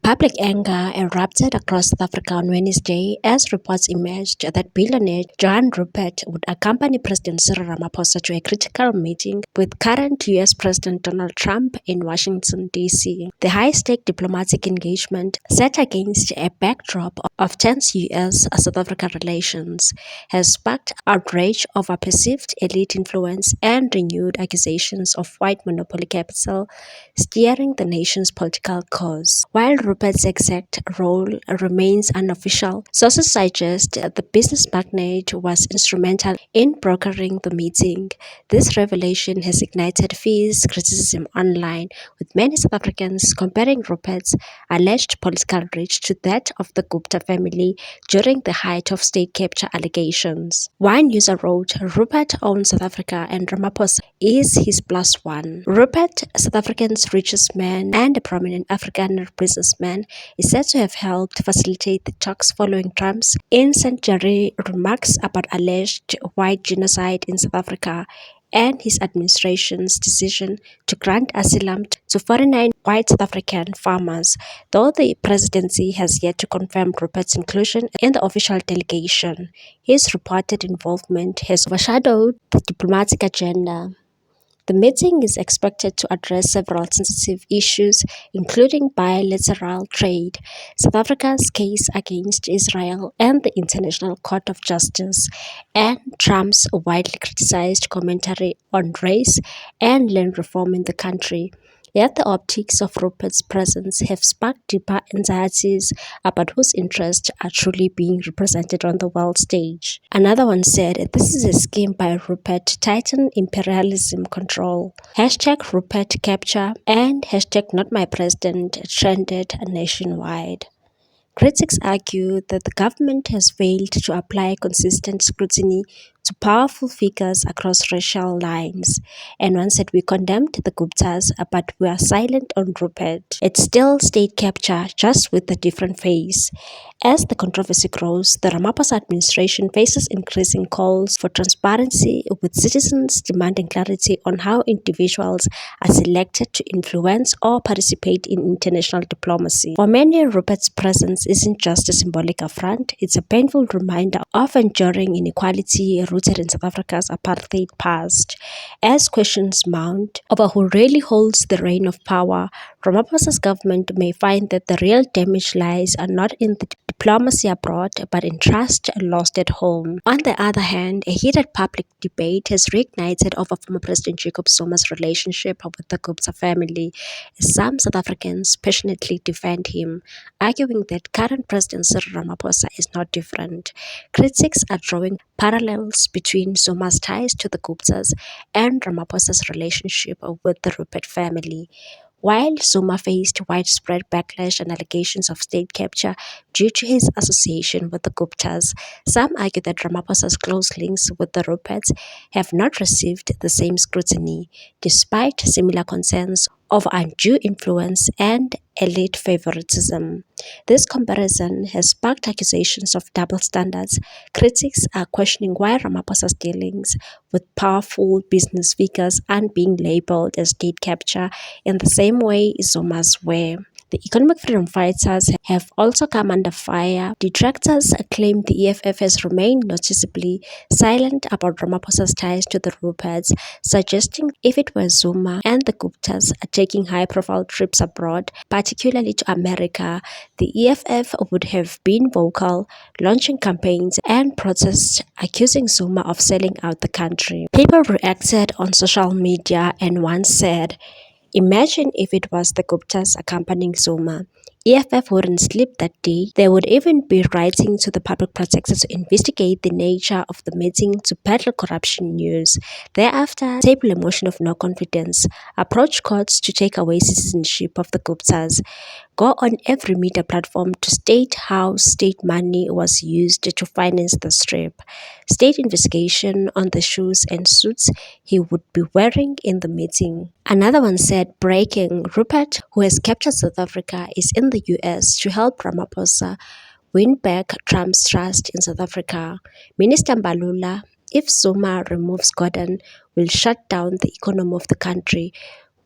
Public anger erupted across South Africa on Wednesday as reports emerged that billionaire Johan Rupert would accompany President Cyril Ramaphosa to a critical meeting with current U.S. President Donald Trump in Washington, D.C. The high-stake diplomatic engagement, set against a backdrop of tense U.S.-South Africa relations, has sparked outrage over perceived elite influence and renewed accusations of white monopoly capital steering the nation's political course. While Rupert's exact role remains unofficial, sources suggest the business magnate was instrumental in brokering the meeting. This revelation has ignited fierce criticism online, with many South Africans comparing Rupert's alleged political reach to that of the Gupta family during the height of state capture allegations. One user wrote, "Rupert owns South Africa and Ramaphosa is his plus one." Rupert, South Africa's richest man and a prominent African businessman, is said to have helped facilitate the talks following Trump's incendiary remarks about alleged white genocide in South Africa and his administration's decision to grant asylum to 49 white South African farmers, though the presidency has yet to confirm Rupert's inclusion in the official delegation. His reported involvement has overshadowed the diplomatic agenda. The meeting is expected to address several sensitive issues, including bilateral trade, South Africa's case against Israel and the International Court of Justice, and Trump's widely criticized commentary on race and land reform in the country. Yet the optics of Rupert's presence have sparked deeper anxieties about whose interests are truly being represented on the world stage. Another one said, "This is a scheme by Rupert to tighten imperialism control." Hashtag Rupert capture and hashtag not my president trended nationwide. Critics argue that the government has failed to apply consistent scrutiny to powerful figures across racial lines, and one said, "We condemned the Guptas, but we are silent on Rupert." It's still state capture, just with a different face. As the controversy grows, the Ramaphosa administration faces increasing calls for transparency, with citizens demanding clarity on how individuals are selected to influence or participate in international diplomacy. For many, Rupert's presence isn't just a symbolic affront, it's a painful reminder of enduring inequality rooted in South Africa's apartheid past. As questions mount over who really holds the reign of power, Ramaphosa's government may find that the real damage lies not in the diplomacy abroad, but in trust lost at home. On the other hand, a heated public debate has reignited over former President Jacob Zuma's relationship with the Gupta family, as some South Africans passionately defend him, arguing that current President Cyril Ramaphosa is not different. Critics are drawing parallels between Zuma's ties to the Guptas and Ramaphosa's relationship with the Rupert family. While Zuma faced widespread backlash and allegations of state capture due to his association with the Guptas, some argue that Ramaphosa's close links with the Ruperts have not received the same scrutiny, despite similar concerns of undue influence and elite favoritism. This comparison has sparked accusations of double standards. Critics are questioning why Ramaphosa's dealings with powerful business figures aren't being labeled as state capture in the same way Zuma's were. The economic freedom fighters have also come under fire. Detractors claim the EFF has remained noticeably silent about Ramaphosa's ties to the Ruperts, suggesting if it were Zuma and the Guptas taking high-profile trips abroad, particularly to America, the EFF would have been vocal, launching campaigns and protests accusing Zuma of selling out the country. People reacted on social media, and one said, "Imagine if it was the Guptas accompanying Zuma. EFF wouldn't sleep that day. They would even be writing to the public protector to investigate the nature of the meeting to peddle corruption news. Thereafter, table a motion of no confidence, approach courts to take away citizenship of the Guptas, go on every media platform to state how state money was used to finance the strip, state investigation on the shoes and suits he would be wearing in the meeting." Another one said, "Breaking: Rupert, who has captured South Africa, is in the US to help Ramaphosa win back Trump's trust in South Africa. Minister Mbalula, if Zuma removes Gordhan, will shut down the economy of the country.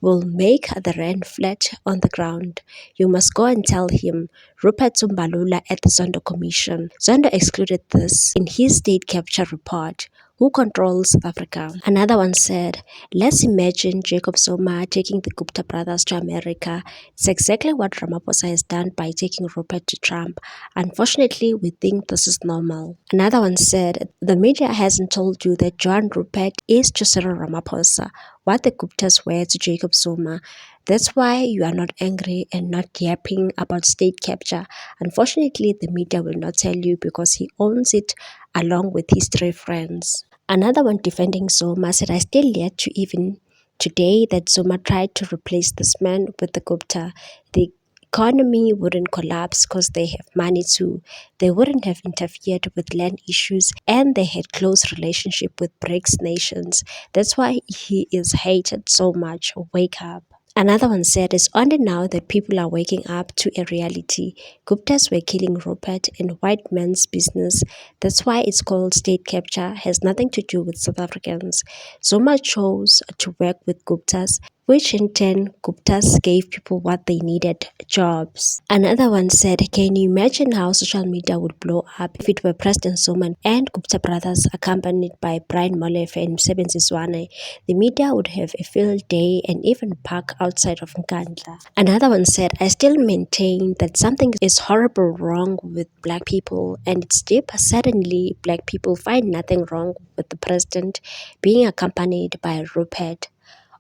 will make the rand flat on the ground. You must go and tell him, Rupert Zumbalula at the Zondo Commission. Zondo excluded this in his state capture report. Who controls South Africa? Another one said, let's imagine Jacob Zuma taking the Gupta brothers to America. It's exactly what Ramaphosa has done by taking Rupert to Trump. Unfortunately, we think this is normal. Another one said, the media hasn't told you that Johan Rupert is to Cyril Ramaphosa what the Guptas were to Jacob Zuma. That's why you are not angry and not yapping about state capture. Unfortunately, the media will not tell you because he owns it along with his three friends. Another one defending Zuma said, I still yet to even today that Zuma tried to replace this man with the Gupta. The economy wouldn't collapse because they have money too. They wouldn't have interfered with land issues and they had close relationship with BRICS nations. That's why he is hated so much. Wake up. Another one said, it's only now that people are waking up to a reality. Guptas were killing Rupert in white man's business. That's why it's called state capture. Has nothing to do with South Africans. Zuma chose to work with Guptas, which in turn Guptas gave people what they needed, jobs. Another one said, can you imagine how social media would blow up if it were President Zuma and Gupta brothers accompanied by Brian Molefe and Msebenzi Zwane? The media would have a field day and even park outside of Nkandla. Another one said, I still maintain that something is horrible wrong with black people and it's deep. Suddenly, black people find nothing wrong with the president being accompanied by Rupert.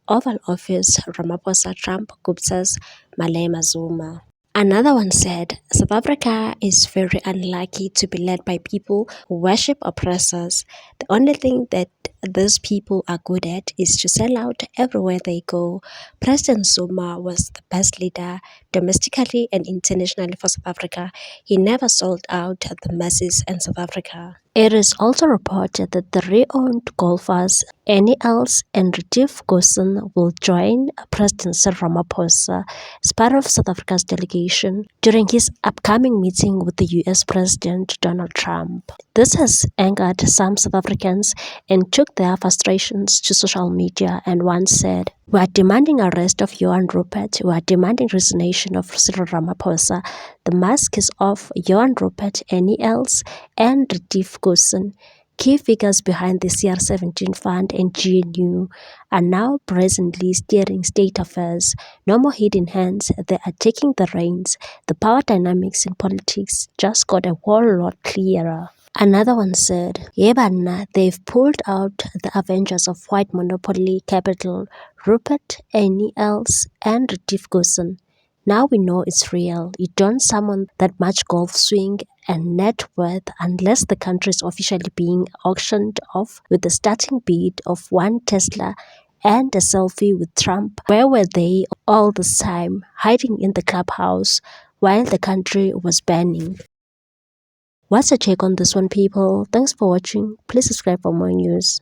Oval Office, Ramaphosa, Trump, Gupta's, Malema Zuma. Another one said, South Africa is very unlucky to be led by people who worship oppressors. The only thing that these people are good at is to sell out everywhere they go. President Zuma was the best leader domestically and internationally for South Africa. He never sold out the masses in South Africa. It is also reported that the re-owned golfers Annie Els and Retief Goosen will join President Cyril Ramaphosa as part of South Africa's delegation during his upcoming meeting with the US President Donald Trump. This has angered some South Africans and took their frustrations to social media, and one said, we are demanding arrest of Johan Rupert. We are demanding resignation of Cyril Ramaphosa. The mask is off. Johan Rupert, Annie Els, and Retief Goosen, key figures behind the CR17 fund and GNU, are now presently steering state affairs. No more hidden hands. They are taking the reins. The power dynamics in politics just got a whole lot clearer. Another one said, Yebanna, they've pulled out the Avengers of White Monopoly Capital, Rupert, Annie Els, and Retief Goosen. Now we know it's real. You don't summon that much golf swing and net worth unless the country is officially being auctioned off with a starting bid of one Tesla and a selfie with Trump. Where were they all this time, hiding in the clubhouse while the country was burning? What's your take on this one, people? Thanks for watching. Please subscribe for more news.